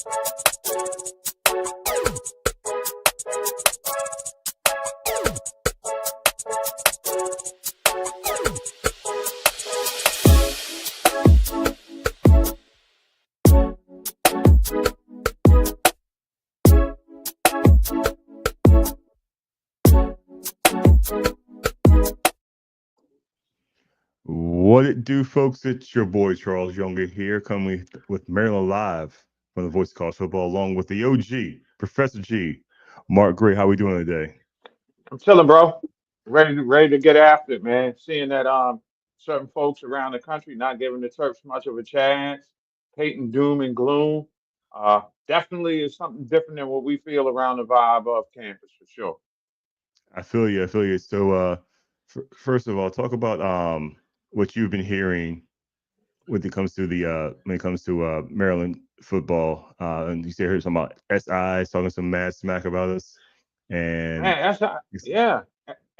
What it do, folks? It's your boy Charles Younger here, coming with Maryland Live from the Voice of College Football, along with the OG, Professor G, Mark Gray. How we doing today? I'm chilling, bro. Ready to get after it, man. Seeing that certain folks around the country not giving the Turks much of a chance, hating doom and gloom. Definitely is something different than what we feel around the vibe of campus for sure. I feel you. I feel you. So, first of all, talk about what you've been hearing when it comes to Maryland football. And you say heard something about SI talking some mad smack about us, and Man, yeah,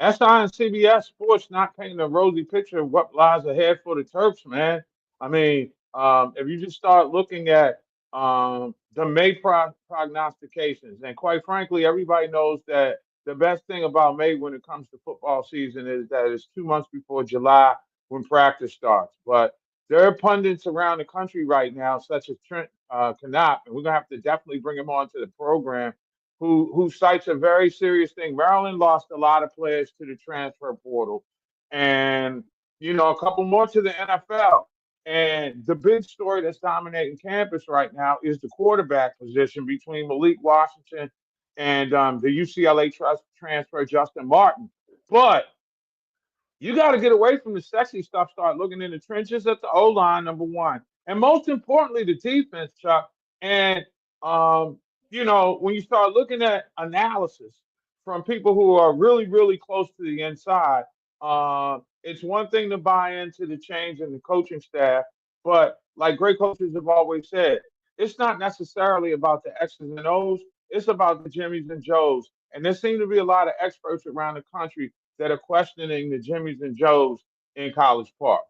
SI and CBS Sports not painting a rosy picture of what lies ahead for the Terps, man. I mean, if you just start looking at the May prognostications, and quite frankly, everybody knows that the best thing about May when it comes to football season is that it's 2 months before July when practice starts. But there are pundits around the country right now, such as Trent Knopp, and we're gonna have to definitely bring him on to the program who cites a very serious thing. Maryland lost a lot of players to the transfer portal, and a couple more to the NFL. And the big story that's dominating campus right now is the quarterback position between Malik Washington and the UCLA transfer Justin Martin. But you got to get away from the sexy stuff. Start looking in the trenches at the O line, number one, and most importantly, the defense, Chuck. And when you start looking at analysis from people who are really, really close to the inside, it's one thing to buy into the change in the coaching staff, but like great coaches have always said, it's not necessarily about the X's and O's. It's about the Jimmys and Joes. And there seem to be a lot of experts around the country that are questioning the Jimmys and Joes in College Park.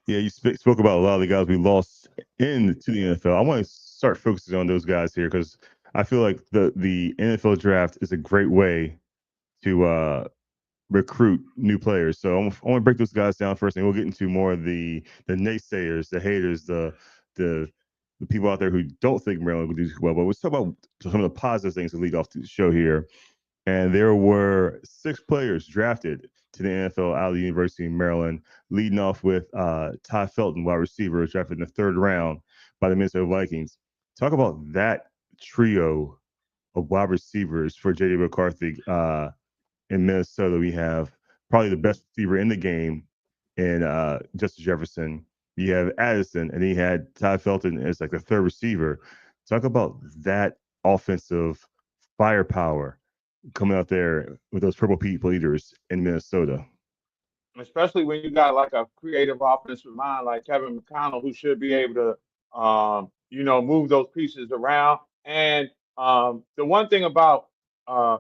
yeah, you spoke about a lot of the guys we lost into the NFL. I want to start focusing on those guys here because I feel like the NFL draft is a great way to recruit new players. So I want to break those guys down first, and we'll get into more of the naysayers, the haters, the the people out there who don't think Maryland would do well. But let's talk about some of the positive things to lead off the show here. And there were 6 players drafted to the NFL out of the University of Maryland, leading off with Ty Felton, wide receiver, drafted in the 3rd round by the Minnesota Vikings. Talk about that trio of wide receivers for J.J. McCarthy in Minnesota. We have probably the best receiver in the game in Justin Jefferson. You have Addison, and he had Ty Felton as like the 3rd receiver. Talk about that offensive firepower coming out there with those purple people eaters in Minnesota. Especially when you got like a creative offensive mind like Kevin McConnell, who should be able to, move those pieces around. And the one thing about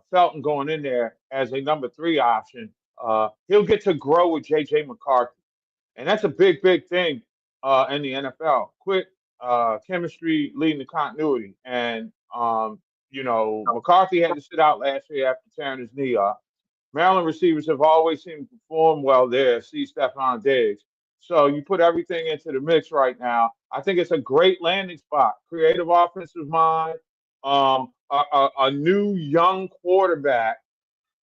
Felton going in there as a number 3 option, he'll get to grow with J.J. McCarthy. And that's a big, big thing in the NFL. Quick chemistry leading to continuity. And, McCarthy had to sit out last year after tearing his knee up. Maryland receivers have always seemed to perform well there. See Stephon Diggs. So you put everything into the mix right now. I think it's a great landing spot. Creative offensive mind, a new young quarterback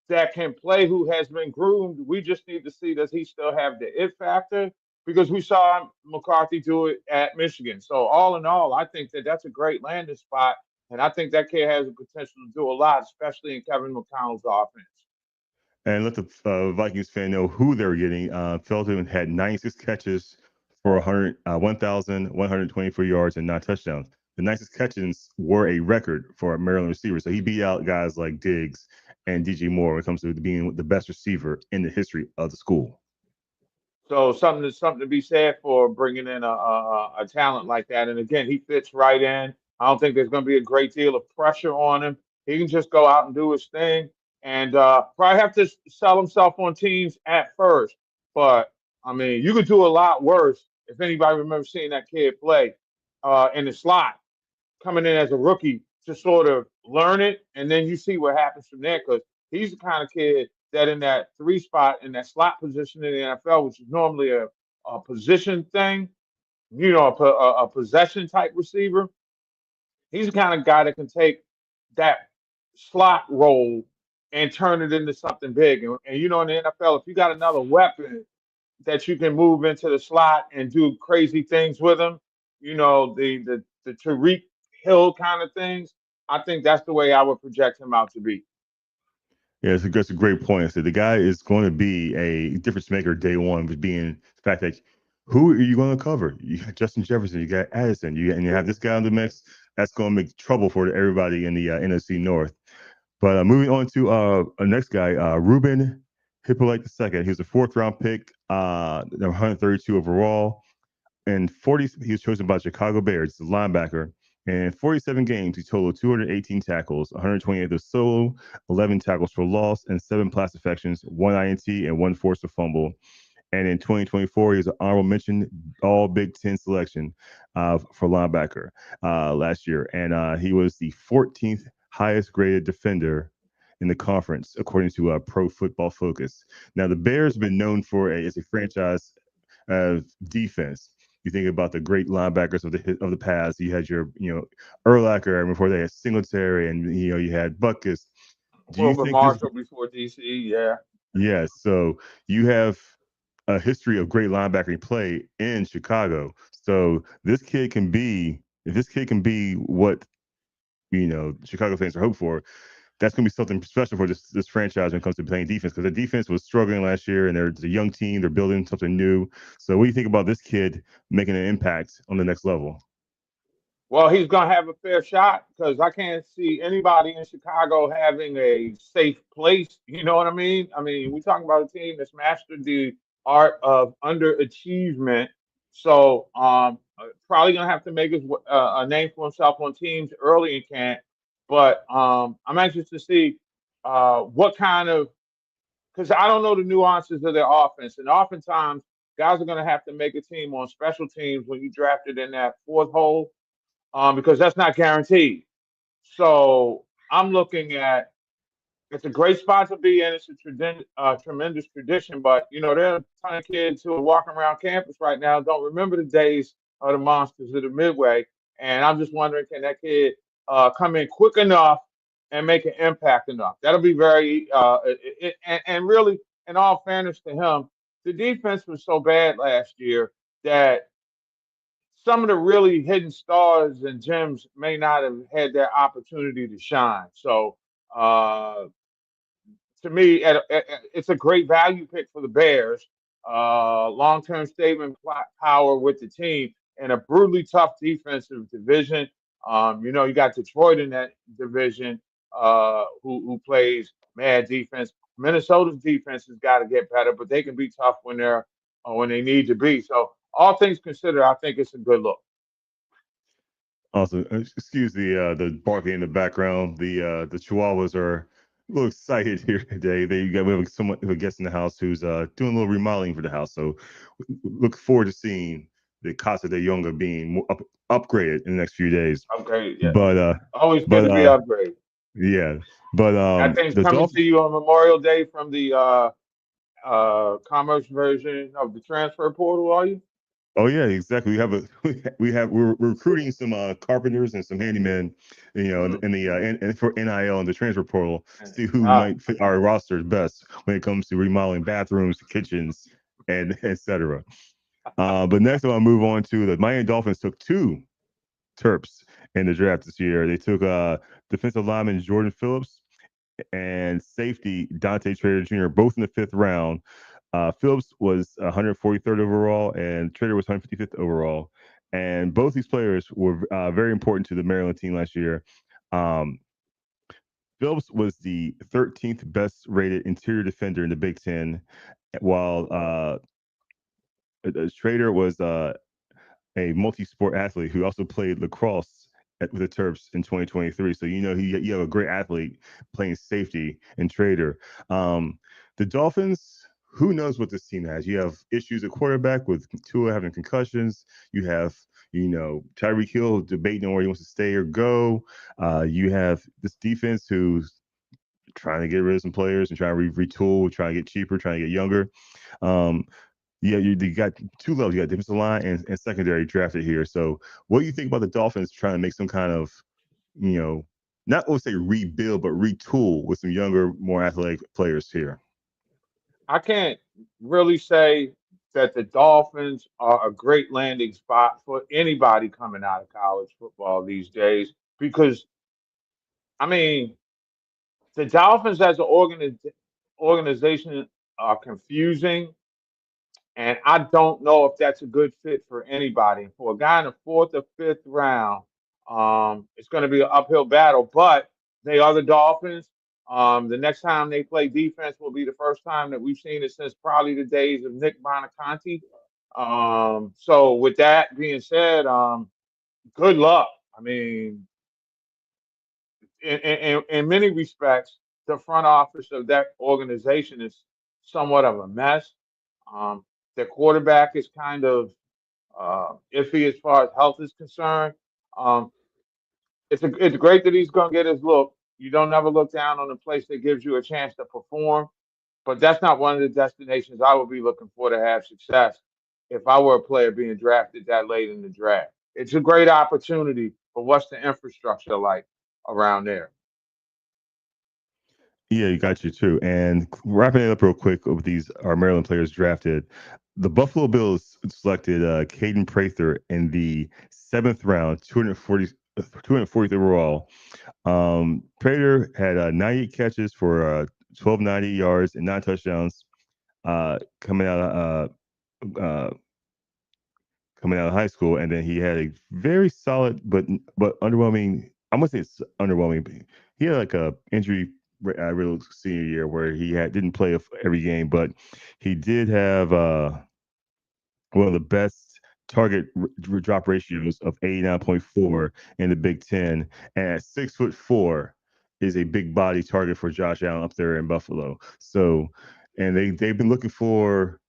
that can play who has been groomed. We just need to see, does he still have the it factor? Because we saw McCarthy do it at Michigan. So all in all, I think that that's a great landing spot. And I think that kid has the potential to do a lot, especially in Kevin McConnell's offense. And let the Vikings fan know who they're getting. Felton had 96 catches for 1,124 yards and 9 touchdowns. The 96 catches were a record for a Maryland receiver. So he beat out guys like Diggs and DJ Moore when it comes to being the best receiver in the history of the school. So something to be said for bringing in a talent like that. And again, he fits right in. I don't think there's going to be a great deal of pressure on him. He can just go out and do his thing, and probably have to sell himself on teams at first. But I mean, you could do a lot worse if anybody remembers seeing that kid play in the slot. coming in as a rookie to sort of learn it, and then you see what happens from there. Because he's the kind of kid that in that three spot in that slot position in the NFL, which is normally a position thing, a possession type receiver. He's the kind of guy that can take that slot role and turn it into something big. And in the NFL, if you got another weapon that you can move into the slot and do crazy things with him, the Tariq Hill kind of things, I think that's the way I would project him out to be. Yeah, that's a great point. So the guy is going to be a difference maker day one, with being the fact that who are you going to cover? You got Justin Jefferson, you got Addison, and you have this guy in the mix. That's going to make trouble for everybody in the NFC North. But moving on to our next guy, Ruben Hippolyte II. He was a fourth round pick, 132 overall. And he was chosen by Chicago Bears, the linebacker. In 47 games, he totaled 218 tackles, 128 of solo, 11 tackles for loss, and 7 pass deflections, 1 INT, and 1 forced fumble. And in 2024, he was an honorable mention All Big Ten selection for linebacker last year. And he was the 14th highest graded defender in the conference, according to Pro Football Focus. Now, the Bears have been known as a franchise defense. You think about the great linebackers of the past. You had your Urlacher, and before they had Singletary, and you had Butkus. Do you Wilbur think this? Marshall before DC, yeah. Yeah. So you have a history of great linebacking play in Chicago. So if this kid can be what Chicago fans are hoping for, that's going to be something special for this franchise when it comes to playing defense, because the defense was struggling last year, and they're a young team. They're building something new. So what do you think about this kid making an impact on the next level? Well, he's going to have a fair shot because I can't see anybody in Chicago having a safe place. You know what I mean? I mean, we're talking about a team that's mastered the art of underachievement. So, probably going to have to make a name for himself on teams early in camp. But I'm anxious to see what kind of, because I don't know the nuances of their offense. And oftentimes, guys are going to have to make a team on special teams when you drafted in that fourth hole, because that's not guaranteed. So I'm looking at, it's a great spot to be in. It's a tremendous tradition, but there are a ton of kids who are walking around campus right now don't remember the days of the monsters of the Midway, and I'm just wondering, can that kid come in quick enough and make an impact enough? That'll be very and really, in all fairness to him, the defense was so bad last year that some of the really hidden stars and gems may not have had their opportunity to shine. So, to me, it's a great value pick for the Bears. Long-term statement power with the team and a brutally tough defensive division. You got Detroit in that division, who plays mad defense. Minnesota's defense has got to get better, but they can be tough when they need to be. So, all things considered, I think it's a good look. Also, excuse the barking in the background. The Chihuahuas are a little excited here today. We have someone who gets in the house who's doing a little remodeling for the house. So look forward to seeing the Casa de Yonga being upgraded in the next few days. Upgrade, yeah. But Always good but to be upgraded. yeah, but That thing's the coming to Dolphins. you on Memorial Day from the commerce version of the transfer portal, are you? Oh yeah, exactly. We're recruiting some carpenters and some handymen, Mm-hmm. in the and for NIL and the transfer portal, see who Ah, might fit our rosters best when it comes to remodeling bathrooms, kitchens, and etc. But next, I want to move on to the Miami Dolphins. Took 2 Terps in the draft this year. They took defensive lineman Jordan Phillips and safety Dante Trader Jr., both in the 5th round. Phillips was 143rd overall, and Trader was 155th overall. And both these players were very important to the Maryland team last year. Um, Phillips was the 13th best rated interior defender in the Big Ten, while Trader was a multi-sport athlete who also played lacrosse with the Terps in 2023. So you have a great athlete playing safety and Trader. The Dolphins. who knows what this team has? You have issues at quarterback with Tua having concussions. You have, Tyreek Hill debating on where he wants to stay or go. You have this defense who's trying to get rid of some players and trying to retool, trying to get cheaper, trying to get younger. Um, yeah, you got two levels. You got defensive line and secondary drafted here. So, what do you think about the Dolphins trying to make some kind of, you know, not always say rebuild, but retool with some younger, more athletic players here? I can't really say that the Dolphins are a great landing spot for anybody coming out of college football these days because, I mean, the Dolphins as an organization are confusing, and I don't know if that's a good fit for anybody. For a guy in the fourth or fifth round, it's going to be an uphill battle, but they are the Dolphins. The next time they play defense will be the first time that we've seen it since probably the days of Nick Bonaconti. So with that being said, good luck. I mean, in many respects, the front office of that organization is somewhat of a mess. Um, their quarterback is kind of iffy as far as health is concerned. Um, it's great that he's going to get his look. You don't ever look down on a place that gives you a chance to perform, but that's not one of the destinations I would be looking for to have success if I were a player being drafted that late in the draft. It's a great opportunity, but what's the infrastructure like around there? Yeah, you got you too. And wrapping it up real quick with these our Maryland players drafted, the Buffalo Bills selected Caden Prather in the seventh round, 240th overall. Prater had 98 catches for 1290 yards and 9 touchdowns coming out of high school, and then he had a very solid but underwhelming. I'm gonna say it's underwhelming. But he had like a injury riddled senior year where he didn't play every game, but he did have one of the best target drop ratios of 89.4 in the Big Ten, and at 6'4" is a big body target for Josh Allen up there in Buffalo. So, and they've been looking for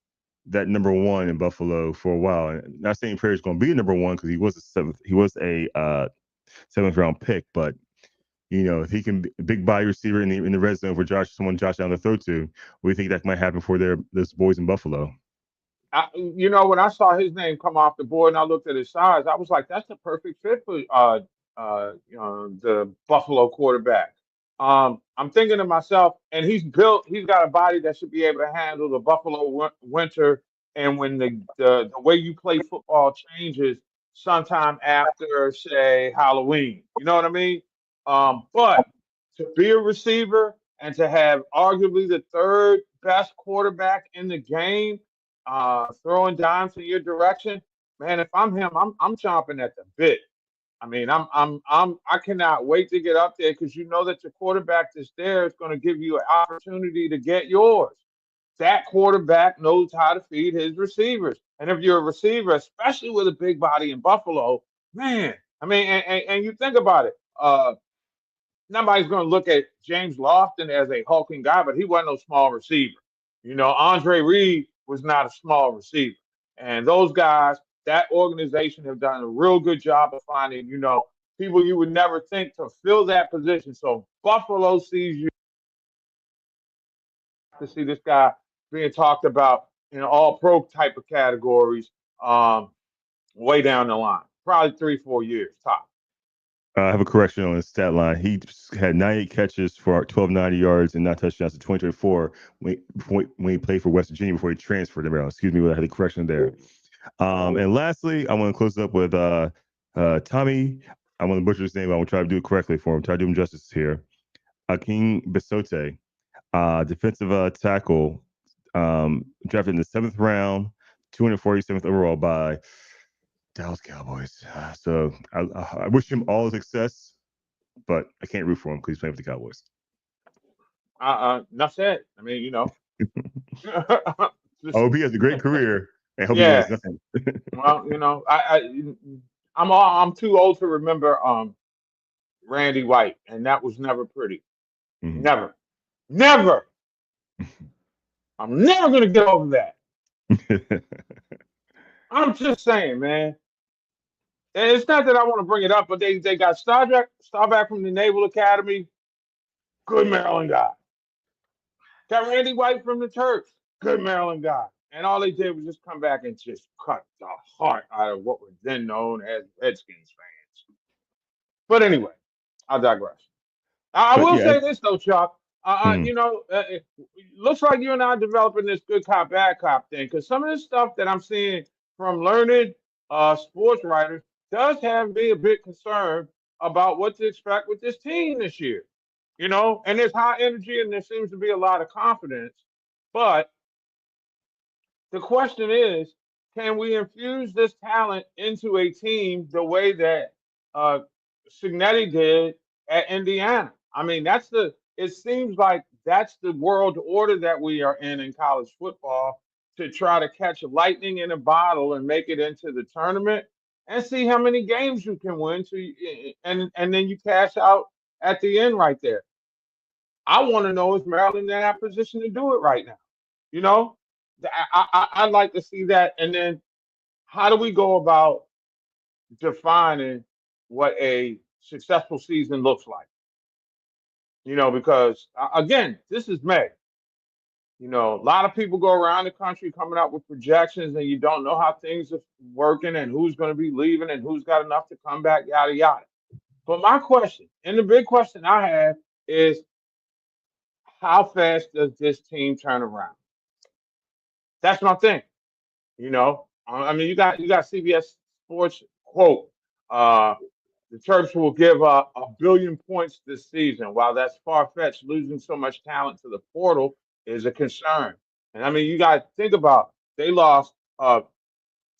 that number one in Buffalo for a while. And not saying Prairie's going to be number one because he was a seventh round pick, but if he can be a big body receiver in the red zone for Josh Allen to throw to, we think that might happen for those boys in Buffalo. When I saw his name come off the board and I looked at his size, I was like, that's the perfect fit for the Buffalo quarterback. I'm thinking to myself, and he's got a body that should be able to handle the Buffalo winter. And when the way you play football changes sometime after, say, Halloween, you know what I mean? But to be a receiver and to have arguably the third best quarterback in the game throwing dimes in your direction, man. If I'm him, I'm chomping at the bit. I mean, I cannot wait to get up there because you know that your quarterback that's there is going to give you an opportunity to get yours. That quarterback knows how to feed his receivers, and if you're a receiver, especially with a big body in Buffalo, man. I mean, and you think about it. Nobody's going to look at James Lofton as a hulking guy, but he wasn't no small receiver. Andre Reed was not a small receiver. And those guys, that organization have done a real good job of finding, people you would never think to fill that position. So Buffalo sees you to see this guy being talked about in all pro type of categories way down the line, probably 3-4 years top. I have a correction on his stat line. He had 98 catches for 1290 yards and 9 touchdowns in 2024 when he played for West Virginia before he transferred to Maryland. Excuse me, I had a correction there. And lastly, I want to close up with Tommy. I want to butcher his name. I want to try to do it correctly for him. Try to do him justice here. Akin Bisote, defensive tackle, drafted in the seventh round, 247th overall by Dallas Cowboys. So I wish him all success, but I can't root for him because he's playing for the Cowboys. Enough said. I mean, I hope he has a great career. I hope he yeah. does nothing. Well, I'm too old to remember Randy White, and that was never pretty. Mhm. Never, never. I'm never gonna get over that. I'm just saying, man. And it's not that I want to bring it up, but they got Starback from the Naval Academy, good Maryland guy. Got Randy White from the Terps, good Maryland guy. And all they did was just come back and just cut the heart out of what was then known as Redskins fans. But anyway, I digress. I But will yeah, say this though, Chuck. mm, It looks like you and I are developing this good cop, bad cop thing because some of this stuff that I'm seeing from learned sports writers does have me a bit concerned about what to expect with this team this year. And there's high energy and there seems to be a lot of confidence. But the question is, can we infuse this talent into a team the way that uh, Signetti did at Indiana? I mean, it seems like that's the world order that we are in college football to try to catch lightning in a bottle and make it into the tournament and see how many games you can win and then you cash out at the end right there. I want to know is Maryland in that position to do it right now? You know, I'd like to see that. And then how do we go about defining what a successful season looks like? Because again, this is May. A lot of people go around the country coming up with projections, and you don't know how things are working and who's going to be leaving and who's got enough to come back, yada, yada. But my question, and the big question I have is how fast does this team turn around? That's my thing. I mean, you got CBS Sports quote. Uh, the Terps will give a billion points this season. While that's far fetched, losing so much talent to the portal is a concern. And I mean, you got to think about they lost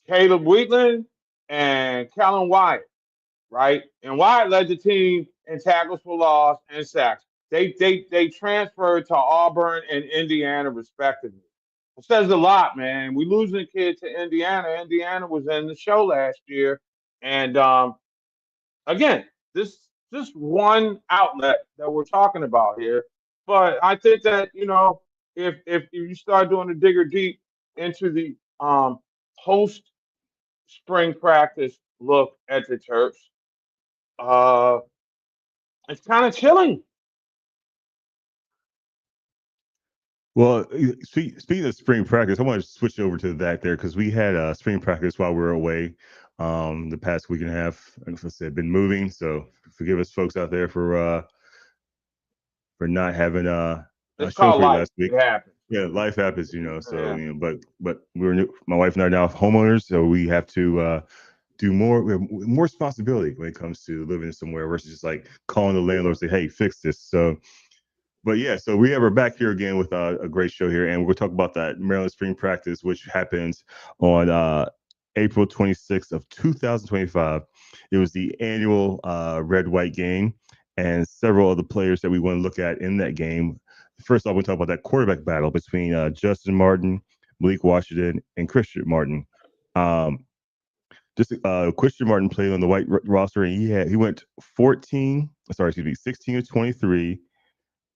Caleb Wheatland and Kellen Wyatt, right? And Wyatt led the team in tackles for loss and sacks. They transferred to Auburn and Indiana respectively. It says a lot, man. We losing a kid to Indiana. Indiana was in the show last year, and again, this one outlet that we're talking about here. But I think that if you start doing the digger deep into the post spring practice look at the Terps, uh, it's kind of chilling. well, speaking of spring practice, I want to switch over to that there because we had spring practice while we were away the past week and a half. Like I said, been moving, so forgive us, folks out there for not having a It's show called for you life. last week. It happens. Yeah, life happens, So Yeah. but my wife and I are now homeowners, so we have to do more. We have more responsibility when it comes to living somewhere versus just like calling the landlord and say, "Hey, fix this." So, but yeah, so we're back here again with a great show here, and we're talking about that Maryland spring practice, which happens on April 26th of 2025. It was the annual red white game, and several of the players that we want to look at in that game. First off, we'll talk about that quarterback battle between Justin Martin, Malik Washington, and Christian Martin. Um, just Christian Martin played on the white roster, and he went 16 to 23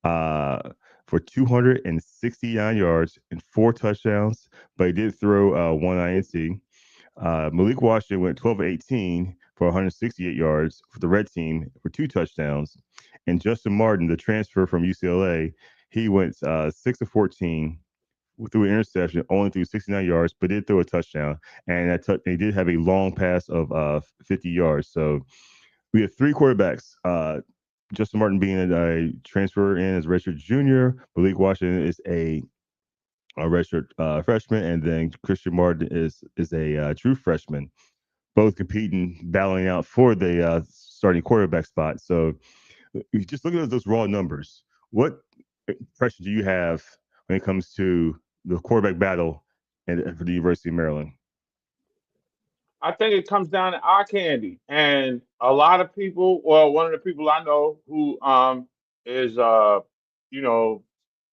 uh, for 269 yards and 4 touchdowns, but he did throw one INT. Malik Washington went 12 of 18 for 168 yards for the red team for 2 touchdowns. And Justin Martin, the transfer from UCLA, he went 6 of 14 threw an interception, only threw 69 yards, but did throw a touchdown. And they did have a long pass of 50 yards. So we have three quarterbacks. Justin Martin being a transfer in as redshirt junior, Malik Washington is a redshirt freshman, and then Christian Martin is a true freshman. Both competing, battling out for the starting quarterback spot. So you just look at those raw numbers. What impression do you have when it comes to the quarterback battle for the University of Maryland? I think it comes down to eye candy, and a lot of people. Well, one of the people I know who is you know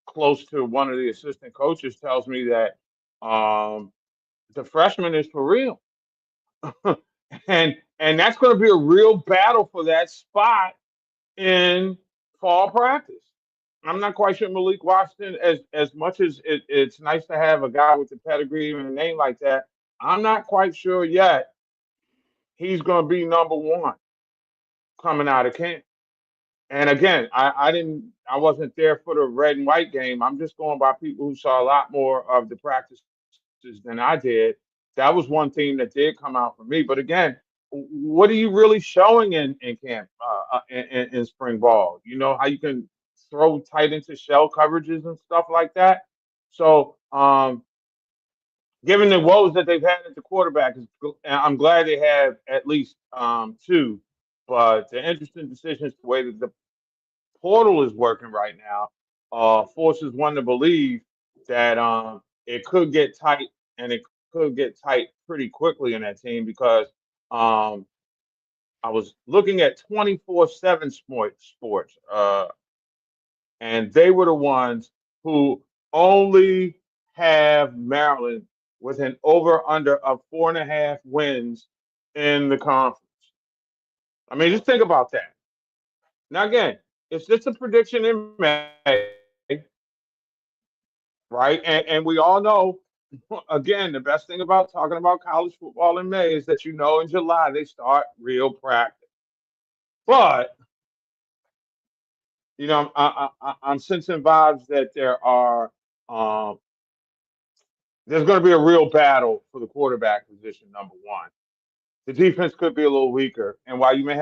close to one of the assistant coaches tells me that the freshman is for real, and that's going to be a real battle for that spot in fall practice. I'm not quite sure Malik Washington, as much as it's nice to have a guy with the pedigree and a name like that. I'm not quite sure yet he's going to be number one coming out of camp. And again, I wasn't there for the red and white game. I'm just going by people who saw a lot more of the practices than I did. That was one thing that did come out for me. But again, what are you really showing in camp, in spring ball? You know how you can throw tight into shell coverages and stuff like that. So, given the woes that they've had at the quarterback, I'm glad they have at least two. But the interesting decision is the way that the portal is working right now forces one to believe that it could get tight, and it could get tight pretty quickly in that team because um, I was looking at 24/7 sports, and they were the ones who only have Maryland with an over under of 4.5 wins in the conference. I mean, just think about that. Now, again, it's just a prediction in May, right? And we all know, again, the best thing about talking about college football in May is that you know in July they start real practice. But I'm sensing vibes that um, there's going to be a real battle for the quarterback position. Number one, the defense could be a little weaker, and while you may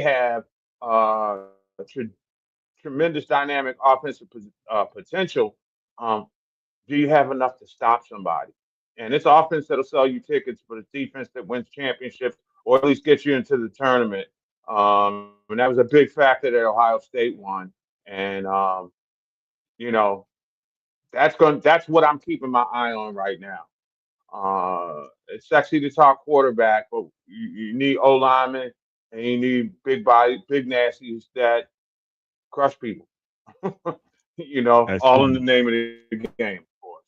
have tremendous dynamic offensive potential, um, do you have enough to stop somebody? And it's offense that'll sell you tickets, but it's defense that wins championships or at least gets you into the tournament. And that was a big factor that Ohio State won. And you know, that's what I'm keeping my eye on right now. It's sexy to talk quarterback, but you need O linemen and you need big body, big nasties that crush people. All in the Absolutely. name of the game, of course.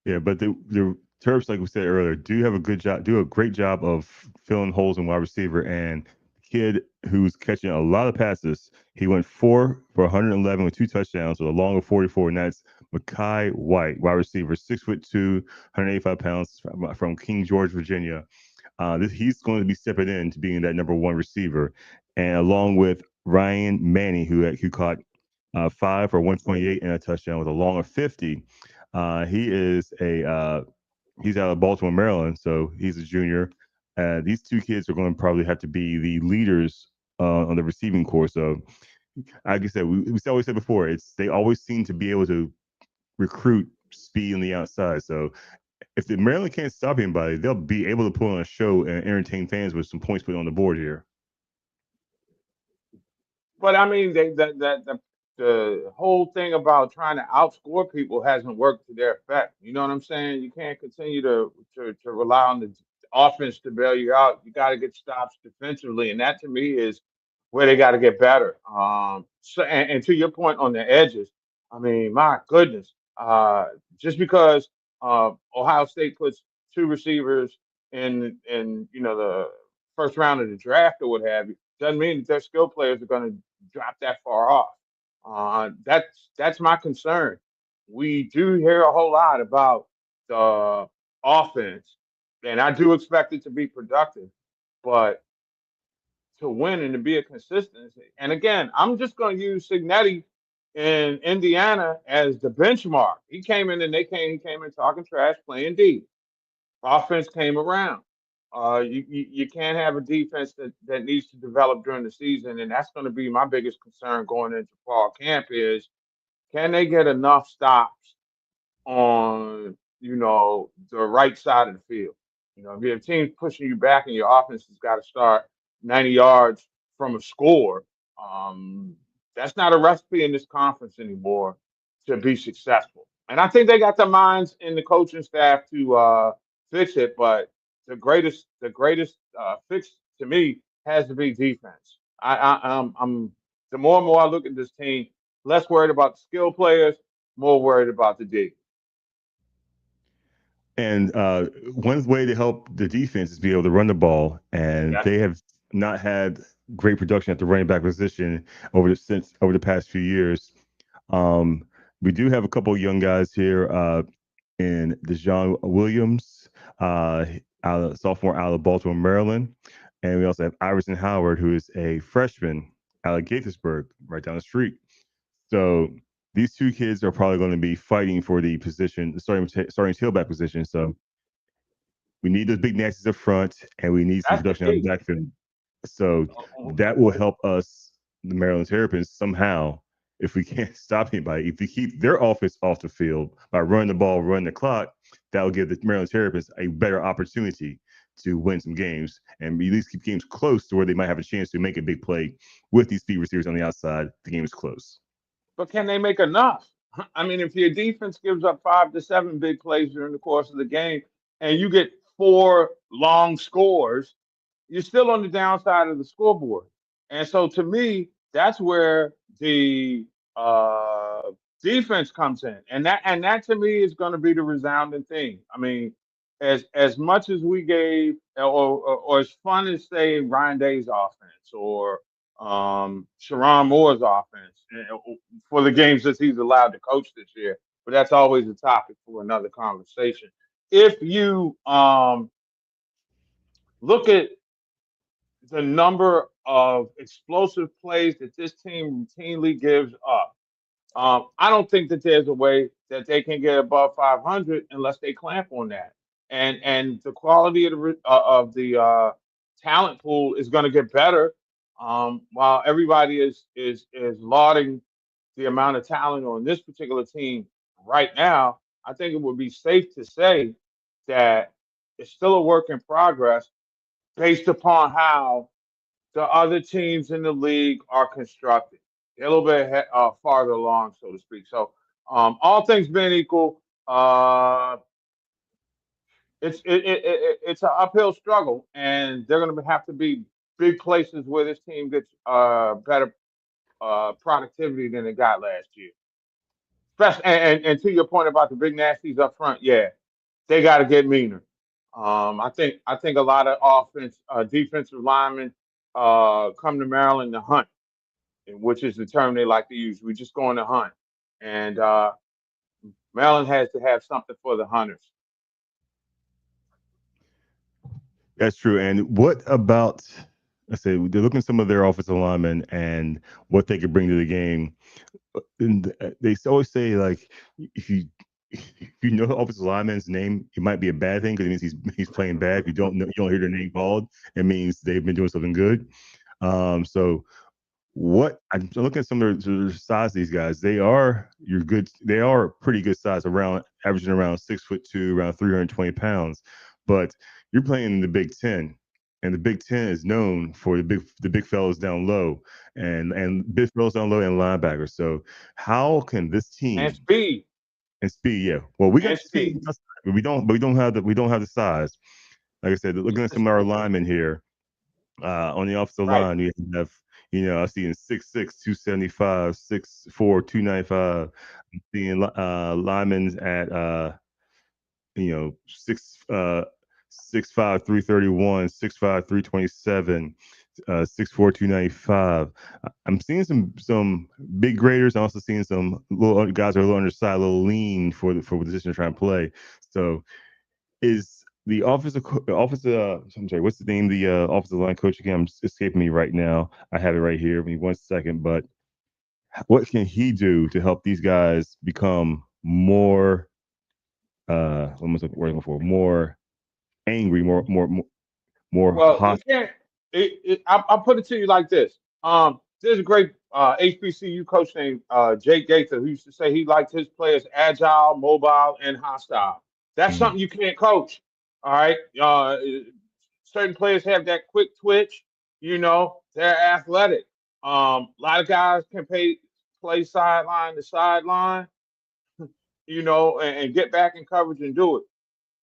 Yeah, but the Terps, like we said earlier, do have a good job, do a great job of filling holes in wide receiver. And the kid who's catching a lot of passes, he went 4 for 111 with 2 touchdowns with a long of 44, and that's Makai White, wide receiver, 6'2", 185 pounds from King George, Virginia. He's going to be stepping in to being that number one receiver, and along with Ryan Manning, who caught 5 for 128 and a touchdown with a long of 50. He's out of Baltimore, Maryland, so he's a junior. These two kids are going to probably have to be the leaders on the receiving corps. So, like I said, we always said before, they always seem to be able to recruit speed on the outside. So if the Maryland can't stop anybody, they'll be able to put on a show and entertain fans with some points put on the board here. But I mean, the whole thing about trying to outscore people hasn't worked to their effect. You know what I'm saying? You can't continue to rely on the offense to bail you out. You got to get stops defensively, and that to me is where they got to get better. So and to your point on the edges, I mean, my goodness, just because Ohio State puts two receivers in the first round of the draft or what have you doesn't mean that their skill players are going to drop that far off. That's my concern. We do hear a whole lot about the offense, and I do expect it to be productive, but to win and to be a consistency. And again, I'm just going to use Signetti in Indiana as the benchmark. He came in and he came in talking trash, playing D. Offense came around. You can't have a defense that needs to develop during the season, and that's going to be my biggest concern going into fall camp is can they get enough stops on the right side of the field? If you have teams pushing you back and your offense has got to start 90 yards from a score, um, that's not a recipe in this conference anymore to be successful. And I think they got the minds in the coaching staff to fix it. But the greatest fix to me has to be defense. I'm the more and more I look at this team, less worried about the skill players, more worried about the D. And one way to help the defense is be able to run the ball, and Yes. they have not had great production at the running back position over the past few years. Um, we do have a couple young guys here in Dejon Williams, sophomore out of Baltimore, Maryland. And we also have Iverson Howard, who is a freshman out of Gaithersburg, right down the street. So these two kids are probably going to be fighting for the position, starting tailback position. So we need those big nasties up front, and we need some That's the production on the key. backfield. So Uh, that will help us, the Maryland Terrapins, somehow. If we can't stop anybody, if we keep their offense off the field by running the ball, running the clock, that will give the Maryland Terrapins a better opportunity to win some games and at least keep games close to where they might have a chance to make a big play with these speed receivers on the outside. The game is close. but can they make enough? I mean, if your defense gives up 5 to 7 big plays during the course of the game, and you get 4 long scores, you're still on the downside of the scoreboard. And so to me, that's where the uh, defense comes in, and that to me is going to be the resounding thing. I mean, as much as we gave, or as fun as say Ryan Day's offense or Sharon Moore's offense for the games that he's allowed to coach this year, but that's always a topic for another conversation. If you look at the number of explosive plays that this team routinely gives up. I don't think that there's a way that they can get above 500 unless they clamp on that. And the quality of the talent pool is going to get better. While everybody is lauding the amount of talent on this particular team right now, I think it would be safe to say that it's still a work in progress based upon how the other teams in the league are constructed. They're a little bit farther along, so to speak. So, all things being equal, it's an uphill struggle, and they're going to have to be big places where this team gets better productivity than it got last year. Especially, and to your point about the big nasties up front, yeah, they got to get meaner. I think a lot of defensive linemen come to Maryland to hunt, which is the term they like to use. We're just going to hunt, and Maryland has to have something for the hunters. That's true. And what about, I say, they're looking at some of their offensive linemen and what they could bring to the game. And they always say, like, if you if you know the offensive lineman's name, it might be a bad thing because it means he's playing bad. If you don't know, you don't hear their name called, it means they've been doing something good. So what I'm looking at some of the size of these guys. They are you're good. They are pretty good size, around averaging around 6'2", around 320 pounds. But you're playing in the Big Ten, and the Big Ten is known for the big fellows down low, and big fellows down low and linebackers. So how can this And team speed, and speed? Yeah, well, we got and the speed, speed. but we don't have the size. Like I said, looking at some of our linemen here, on the offensive Right. line, we have, I see in 6'6", 275, 6'4", 295. I'm seeing linemen at, 6'5", 331, 6'5", 327, 6'4", 295. I'm seeing some big graders. I'm also seeing some little guys who are a little undersized, a little lean for the position they're trying to play. So is the I'm sorry, what's the name? The offensive line coach again? Escaping me right now. I have it right here. Give me 1 second. But what can he do to help these guys become more? What am I looking for? More angry, more Well, you hot. can't. I'll put it to you like this. There's a great HBCU coach named Jake Gaither who used to say he liked his players agile, mobile, and hostile. That's Mhm. something you can't coach. All right. Certain players have that quick twitch. They're athletic. A lot of guys can play sideline to sideline. And get back in coverage and do it.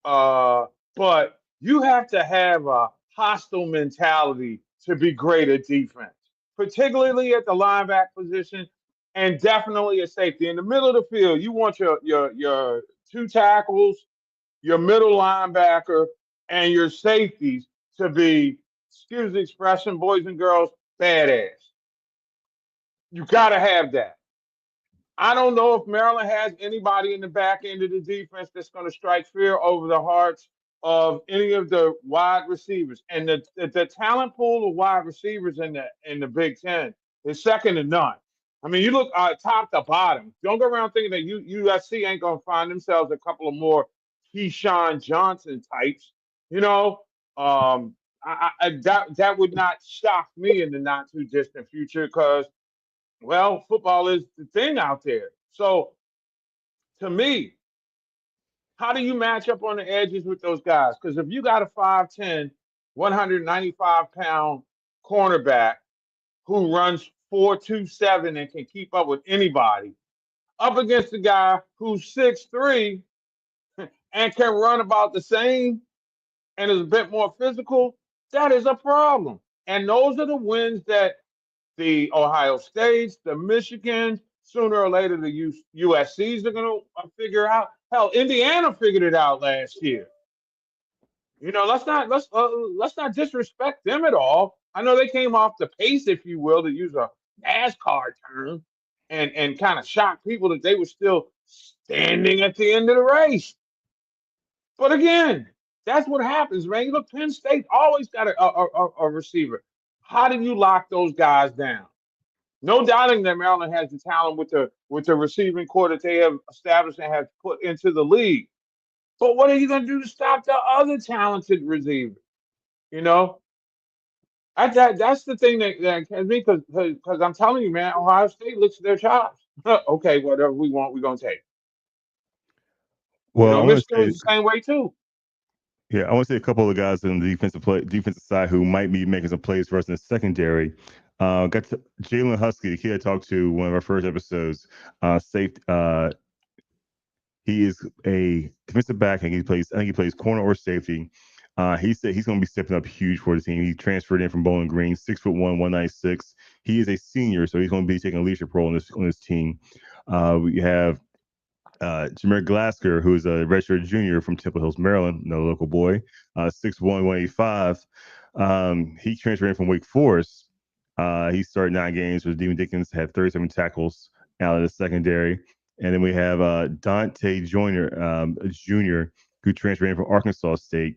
But you have to have a hostile mentality to be great at defense, particularly at the linebacker position, and definitely at safety. In the middle of the field, you want your two tackles, your middle linebacker, and your safeties to be, excuse the expression, boys and girls, badass. You got to have that. I don't know if Maryland has anybody in the back end of the defense that's going to strike fear over the hearts of any of the wide receivers. And the talent pool of wide receivers in the Big Ten is second to none. I mean, you look top to bottom. Don't go around thinking that USC ain't going to find themselves a couple of more Keyshawn Johnson types. You know, that would not shock me in the not too distant future because well, football is the thing out there. So to me, how do you match up on the edges with those guys? Because if you got a 5'10", 195-pound cornerback who runs 4.27 and can keep up with anybody, up against a guy who's 6'3" and can run about the same and is a bit more physical, that is a problem. And those are the wins that the Ohio States, the Michigans, sooner or later the USCs are going to figure out. Hell, Indiana figured it out last year. You know, let's not disrespect them at all. I know they came off the pace, if you will, to use a NASCAR term, and kind of shock people that they were still standing at the end of the race. But again, that's what happens, man. You look, Penn State always got a receiver. How do you lock those guys down? No doubting that Maryland has the talent with the receiving core that they have established and have put into the league. But what are you going to do to stop the other talented receivers? You know, that's the thing that can me because I'm telling you, man, Ohio State looks at their chops. Okay, whatever we want, we're gonna take. You Well, know, I want to Michigan was say, the same way too. yeah, I want to say a couple of guys on the defensive side who might be making some plays for us in the secondary. Got Jalen Husky, the kid I talked to one of our first episodes. Safe. He is a defensive back, and he plays. I think he plays corner or safety. He said he's going to be stepping up huge for the team. He transferred in from Bowling Green, 6'1", 196. He is a senior, so he's going to be taking a leadership role on this team. We have Jameer Glasker, who is a redshirt junior from Temple Hills, Maryland, no local boy, 6'1", 185. He transferred in from Wake Forest. He started 9 games with Demon Dickens, had 37 tackles out of the secondary. And then we have Dante Joyner, Jr., who transferred in from Arkansas State.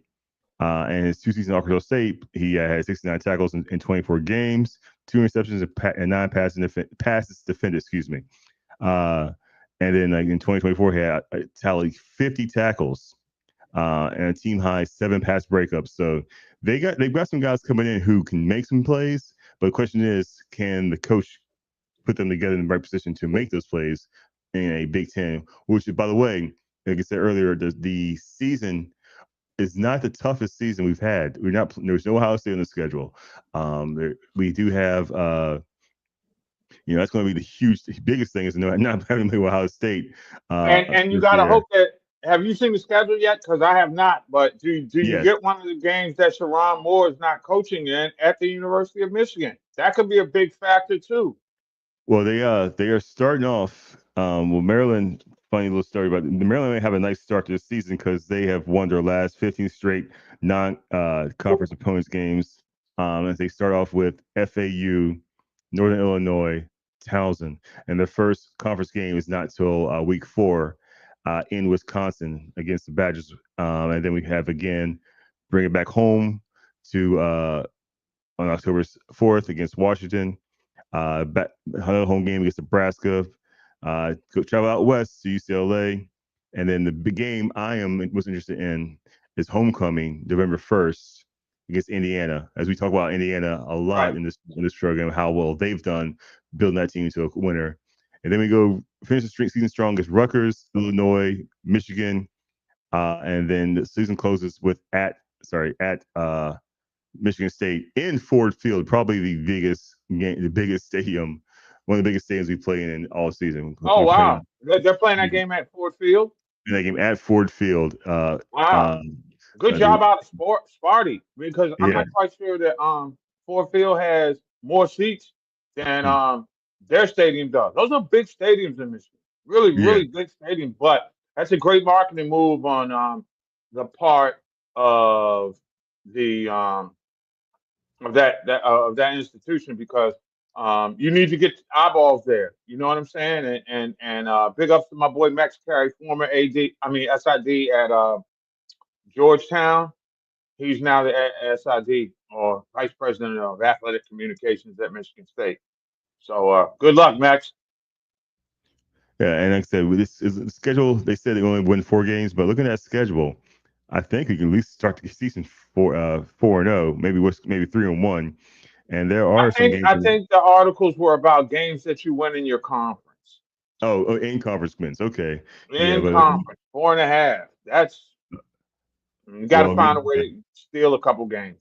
And his 2 seasons in Arkansas State, he had 69 tackles in 24 games, 2 interceptions, and 9 passes defended, excuse me. Uh, and then like in 2024, he had tallied 50 tackles and a team high 7 pass breakups. So they've got some guys coming in who can make some plays. But the question is, can the coach put them together in the right position to make those plays in a Big Ten? Which, by the way, like I said earlier, the season is not the toughest season we've had. There's no Ohio State on the schedule. We do have that's going to be the biggest thing is not having to play Ohio State And you this gotta year. hope that. Have you seen the schedule yet? Because I have not. But do you Yes. get one of the games that Sharon Moore is not coaching in at the University of Michigan? That could be a big factor too. Well, they are starting off. Well, Maryland. Funny little story about the Maryland may have a nice start to the season because they have won their last 15 straight non-conference opponents games. As they start off with FAU, Northern Illinois, Townsend, and their first conference game is not till week 4 in Wisconsin against the Badgers. And then we have again bring it back home to on October 4th against Washington. Another home game against Nebraska. Go travel out west to UCLA, and then the big game I am most interested in is homecoming, November 1st against Indiana. As we talk about Indiana a lot Right. in this program, how well they've done building that team into a winner. And then we go finish the season strong against Rutgers, Illinois, Michigan, and then the season closes with at Michigan State in Ford Field, probably the biggest stadium, one of the biggest stadiums we play in all season. Oh We play wow, they're playing that in game at Ford Field. that game at Ford Field. Wow, good I think, job out of Sparty because I'm yeah, not quite sure that Ford Field has more seats than mm, their stadium does. Those are big stadiums in Michigan, really yeah, really big stadiums. But that's a great marketing move on the part of the of that institution because You need to get eyeballs there. You know what I'm saying? And big ups to my boy Max Carey, former SID at Georgetown. He's now the SID or Vice President of Athletic Communications at Michigan State. So good luck, Max. Yeah, and like I said, with this is the schedule. They said they only win 4 games, but looking at that schedule, I think we can at least start the season 4-0, maybe 3-1. And there I are some think games. I think the articles were about games that you win in your conference. In conference wins. Okay, yeah, In but conference, 4.5. That's you got to well, find a way to steal a couple games.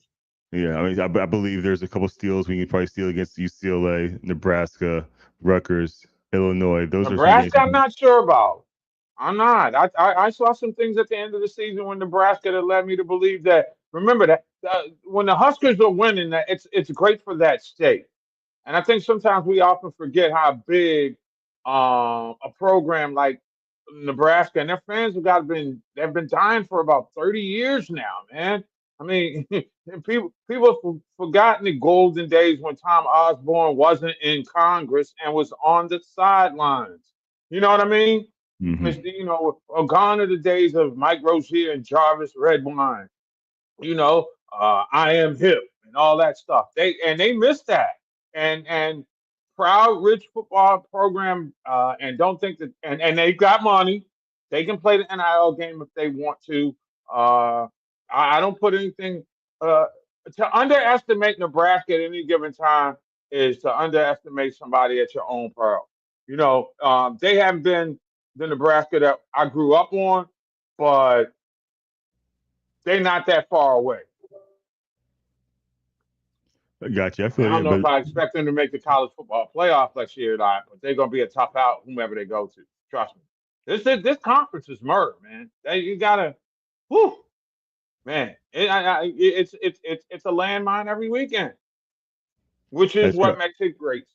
yeah. I mean, I believe there's a couple steals we can probably steal against UCLA, Nebraska, Rutgers, Illinois. Those are some games. Nebraska, I'm not sure about. I'm not. I saw some things at the end of the season when Nebraska that led me to believe that. Remember that when the Huskers are winning, that it's great for that state. And I think sometimes we often forget how big a program like Nebraska and their fans they've been dying for about 30 years now, man. I mean, people have forgotten the golden days when Tom Osborne wasn't in Congress and was on the sidelines. You know what I mean? Hmm. Gone are the days of Mike Rozier and Jarvis Redwine. I am hip and all that stuff. They missed that. And proud rich football program and don't think that and they've got money. They can play the NIL game if they want to. I don't put anything uh, to underestimate Nebraska at any given time is to underestimate somebody at your own peril. They haven't been the Nebraska that I grew up on, but they're not that far away. I got you. I I feel you, don't know if but I expect them to make the college football playoff next year or not, but they're going to be a tough out whomever they go to. Trust me. This conference is murder, man. You gotta, whew, man. It's a landmine every weekend, which is that's what right. makes it great.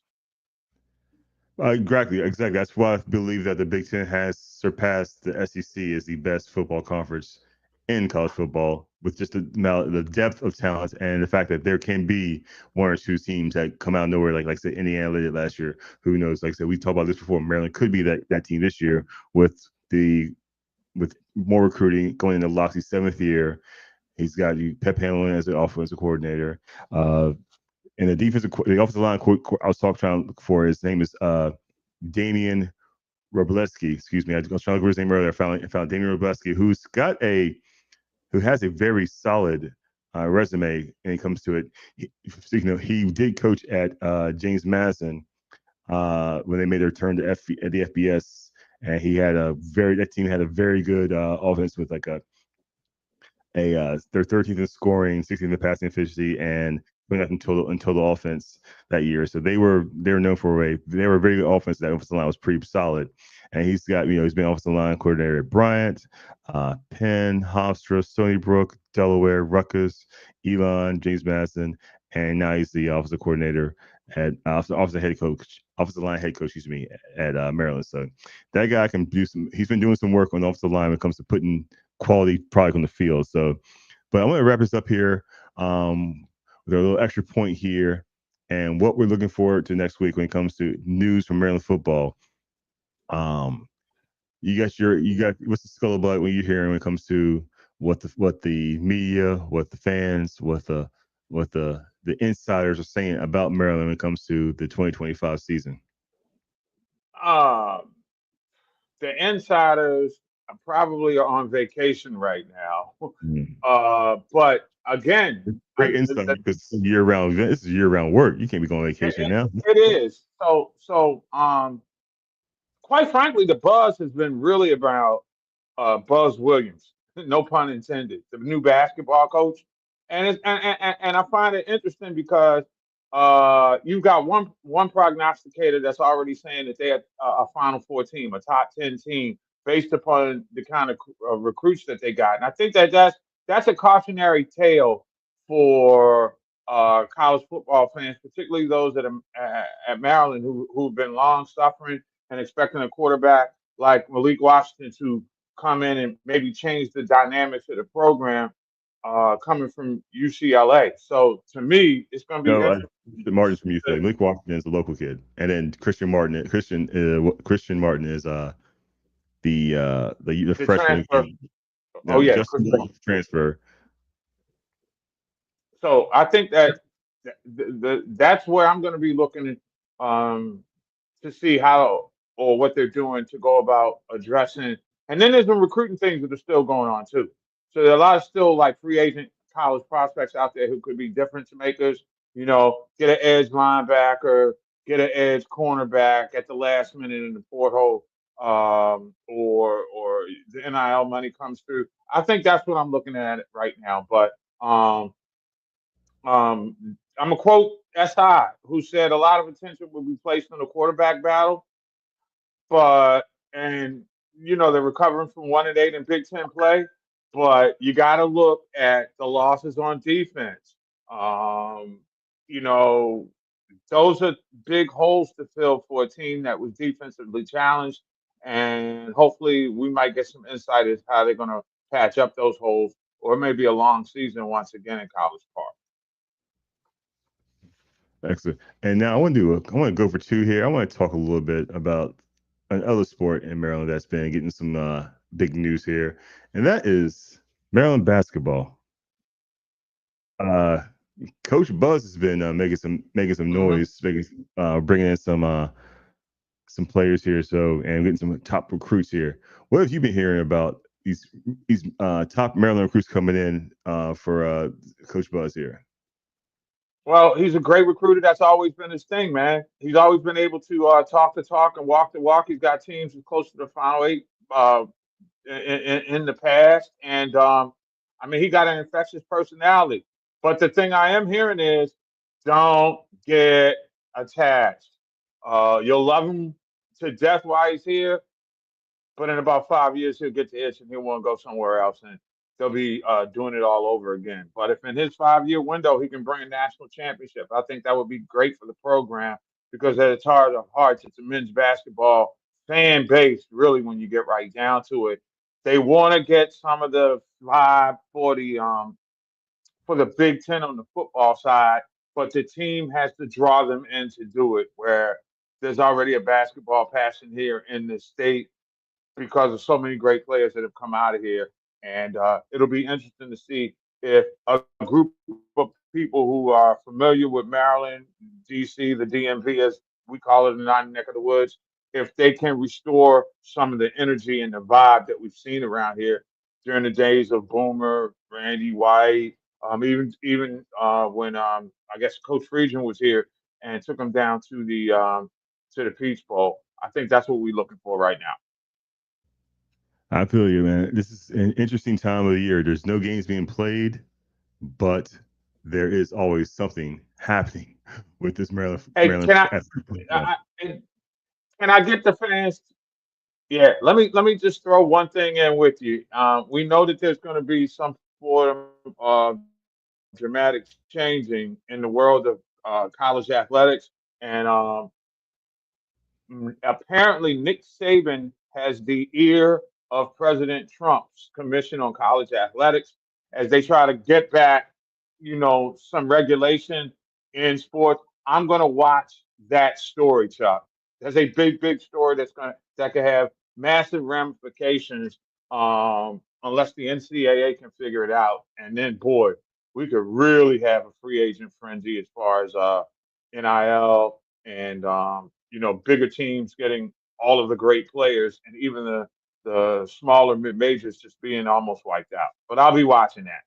Exactly, exactly. That's why I believe that the Big Ten has surpassed the SEC as the best football conference in college football, with just the depth of talent and the fact that there can be one or two teams that come out of nowhere, like I said, Indiana did last year. Who knows? Like I said, we talked about this before. Maryland could be that team this year with the with more recruiting going into Loxley's 7th year. He's got you Pep Hamlin as the offensive coordinator. Uh, and the offensive line I was trying to look for, his name is Damian Robleski. Excuse me, I was trying to look for his name earlier. I found Damian Robleski, who has a very solid resume when it comes to it. He did coach at James Madison when they made their turn to at the FBS, and that team had a very good offense with like they're 13th in scoring, 16th in passing efficiency, and 29th in total offense that year. So they were known for they were a very good offense. That offensive line was pretty solid, and he's been offensive line coordinator at Bryant, Penn, Hofstra, Stony Brook, Delaware, Rutgers, Elon, James Madison, and now he's the offensive coordinator at offensive line head coach, excuse me, at Maryland. So that guy can do some. He's been doing some work on the offensive line when it comes to putting quality product on the field. So, but I'm going to wrap this up here with a little extra point here and what we're looking forward to next week when it comes to news from Maryland football. Um, you got what's the scuttlebutt when you're hearing when it comes to what the media, what the fans, what the insiders are saying about Maryland when it comes to the 2025 season. Um, the insiders probably are on vacation right now. Mm. But again, Great insight because it's year round. This is year round work. You can't be going on vacation now. it is. So, quite frankly, the buzz has been really about Buzz Williams, no pun intended, the new basketball coach. And I find it interesting because you've got one prognosticator that's already saying that they're a Final Four team, a top 10 team, based upon the kind of recruits that they got. And I think that's a cautionary tale for college football fans, particularly those that are at Maryland who've been long suffering and expecting a quarterback like Malik Washington to come in and maybe change the dynamics of the program. coming from UCLA. So to me, it's going to be No, interesting. Martin's from UCLA. Malik Washington is a local kid, and then Christian Martin is the The freshman who transfer. came. Oh No, yeah, Justin Christian. Morris transfer. So I think that that's where I'm going to be looking at, to see how or what they're doing to go about addressing. And then there's some recruiting things that are still going on too. So there are a lot of still like free agent college prospects out there who could be difference makers. You know, get an edge linebacker, get an edge cornerback at the last minute in the porthole, or the NIL money comes through. I think that's what I'm looking at right now. But I'm gonna quote SI, who said a lot of attention will be placed on the quarterback battle, but and they're recovering from 1-8 in Big Ten play, but you got to look at the losses on defense. Um, you know, those are big holes to fill for a team that was defensively challenged, and hopefully we might get some insight as how they're going to patch up those holes, or maybe a long season once again in College Park. Excellent. And now I want to go for two here. I want to talk a little bit about another sport in Maryland that's been getting some big news here, and that is Maryland basketball. Uh, Coach Buzz has been making some Mm-hmm. noise, bringing in some players here, so and getting some top recruits here. What have you been hearing about these top Maryland recruits coming in for Coach Buzz here? Well, he's a great recruiter. That's always been his thing, man. He's always been able to talk the talk and walk the walk. He's got teams close to the final eight in the past, and I mean, he got an infectious personality. But the thing I am hearing is, don't get attached. You'll love him to death while he's here, but in about 5 years, he'll get the itch and he'll want to go somewhere else, and they'll be doing it all over again. But if in his 5 year window he can bring a national championship, I think that would be great for the program because at its heart of hearts, it's a men's basketball fan base. Really, when you get right down to it, they want to get some of the 540 for the Big Ten on the football side, but the team has to draw them in to do it. Where there's already a basketball passion here in the state because of so many great players that have come out of here. And it'll be interesting to see if a group of people who are familiar with Maryland, DC, the DMV, as we call it in our neck of the woods, if they can restore some of the energy and the vibe that we've seen around here during the days of Boomer, Randy White, even when I guess Coach Friedgen was here and took them down to the Peach Bowl. I think that's what we're looking for right now. I feel you, man. This is an interesting time of the year. There's no games being played, but there is always something happening with this Hey, Maryland football. I and can I get the fans? Yeah, let me just throw one thing in with you. We know that there's going to be some form of dramatic changing in the world of college athletics, and apparently Nick Saban has the ear of President Trump's Commission on College Athletics as they try to get back, some regulation in sports. I'm going to watch that story, Chuck. That's a big, big story that could have massive ramifications unless the NCAA can figure it out. And then, boy, we could really have a free agent frenzy as far as NIL and bigger teams getting all of the great players, and even the smaller mid majors just being almost wiped out. But I'll be watching that.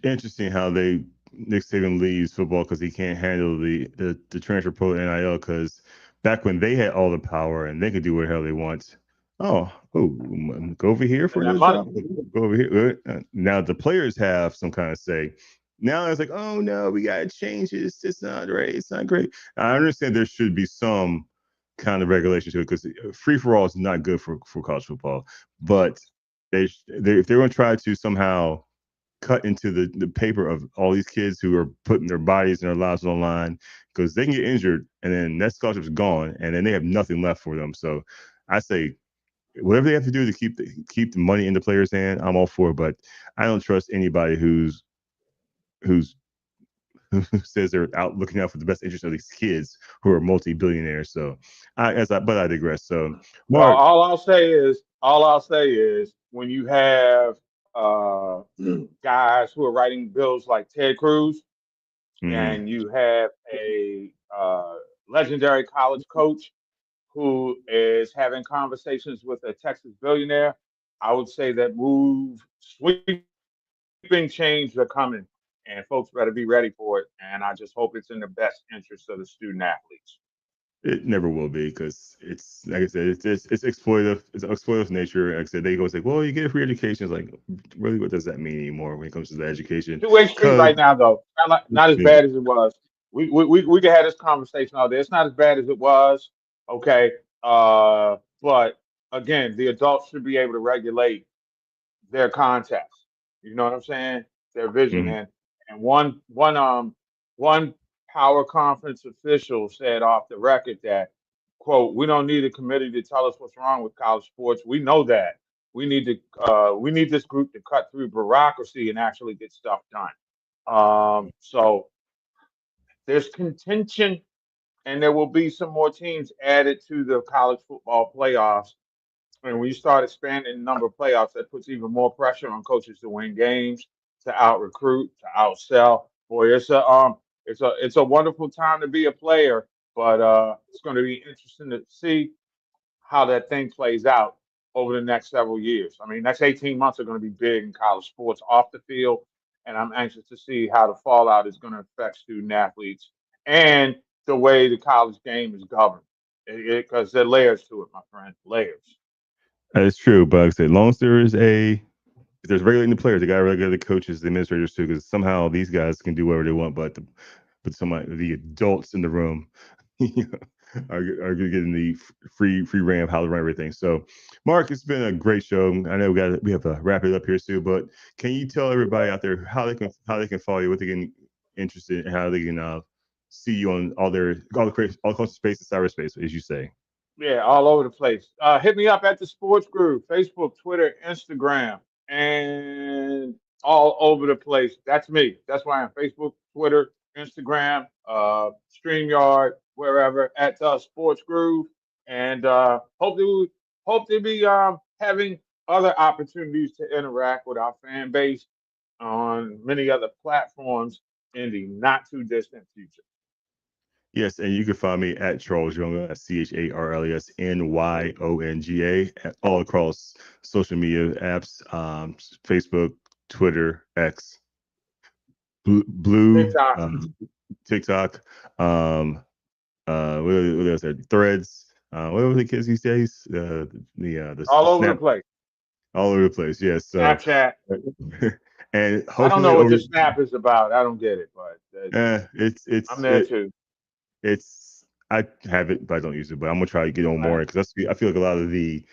Interesting how they Nick Saban leaves football because he can't handle the transfer portal NIL because back when they had all the power and they could do what the hell they want. Go over here for And that another money. job. Go over here. Now the players have some kind of say. Now it's like, oh no, we gotta change it. It's not right. It's not great. I understand there should be some kind of regulation to it because free for all is not good for college football. But if they're going to try to somehow cut into the paper of all these kids who are putting their bodies and their lives on the line because they can get injured and then that scholarship's gone and then they have nothing left for them. So I say whatever they have to do to keep the money in the players' hand, I'm all for it. But I don't trust anybody who's who says they're out looking out for the best interest of these kids who are multi-billionaires. So, but I digress. So, Well, Mark, all I'll say is when you have guys who are writing bills like Ted Cruz, mm, and you have a legendary college coach who is having conversations with a Texas billionaire, I would say that sweeping change are coming, and folks better be ready for it. And I just hope it's in the best interest of the student athletes. it never will be because it's like I said, it's exploitative. It's exploitative nature. Like I said, they go say, "Well, you get a free education." It's like, really, what does that mean anymore when it comes to the education? Two-way street Because right now, though. Not as bad as it was. We can have this conversation out there. It's not as bad as it was. Okay. But again, the adults should be able to regulate their context. You know what I'm saying? Their vision. And one power conference official said off the record that, quote, we don't need a committee to tell us what's wrong with college sports. We know that. We need this group to cut through bureaucracy and actually get stuff done. So there's contention, and there will be some more teams added to the college football playoffs. And when you start expanding the number of playoffs, that puts even more pressure on coaches to win games, to out recruit, to outsell. Boy, it's a wonderful time to be a player, but it's going to be interesting to see how that thing plays out over the next several years. I mean, next 18 months are going to be big in college sports off the field, and I'm anxious to see how the fallout is going to affect student athletes and the way the college game is governed. Because there are layers to it, my friend, layers. it's true. But like I said, long as if there's regulating the players, they got to regulate the coaches, the administrators too, because somehow these guys can do whatever they want, but the adults in the room are getting the free reign of how to run everything. So, Mark, it's been a great show. I know we have to wrap it up here soon, but can you tell everybody out there how they can follow you, what they can interested, and how they can see you on all the space and cyberspace, as you say. Yeah, all over the place. Hit me up at the Sports Group, Facebook, Twitter, Instagram, and all over the place. That's me. That's why I'm Facebook, Twitter, Instagram, StreamYard, wherever at the Sports Group. And hope to be having other opportunities to interact with our fan base on many other platforms in the not too distant future. Yes, and you can find me at Charles Yonga, at CharlesNyonga, all across social media apps, Facebook, Twitter, X, Blue, TikTok, TikTok, what else? There? Threads. What were the kids these days? The all over the Snap, place. all over the place. Yes. So, Snapchat. and I don't hopefully know what over. the snap is about. I don't get it, but I'm there too. It's I have it, but I don't use it. But I'm gonna try to get on more Right. because I feel like a lot of the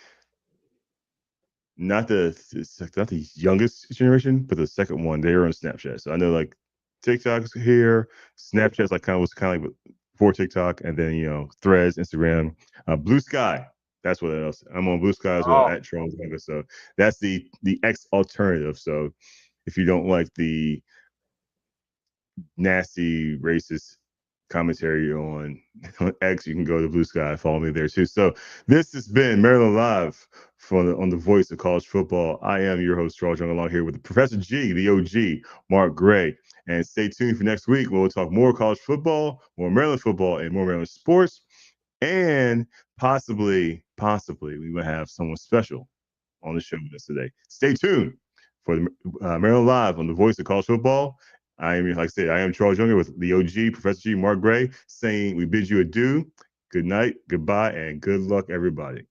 not the youngest generation, but the second one, they're on Snapchat. So I know like TikTok's here, Snapchat's like kind of like before TikTok, and then Threads, Instagram, Blue Sky. That's what else. I'm on Blue Sky as well Oh, at Charles Younger. So that's the X alternative. So if you don't like the nasty racist commentary on X, you can go to Blue Sky. Follow me there too. So this has been Maryland Live on the Voice of College Football. I am your host Charles Young, along here with Professor G, the OG, Mark Gray. And stay tuned for next week where we'll talk more college football, more Maryland football, and more Maryland sports. And possibly we will have someone special on the show with us today. Stay tuned for the Maryland Live on the Voice of College Football. Like I said, I am Charles Younger with the OG, Professor G, Mark Gray, saying we bid you adieu, good night, goodbye, and good luck, everybody.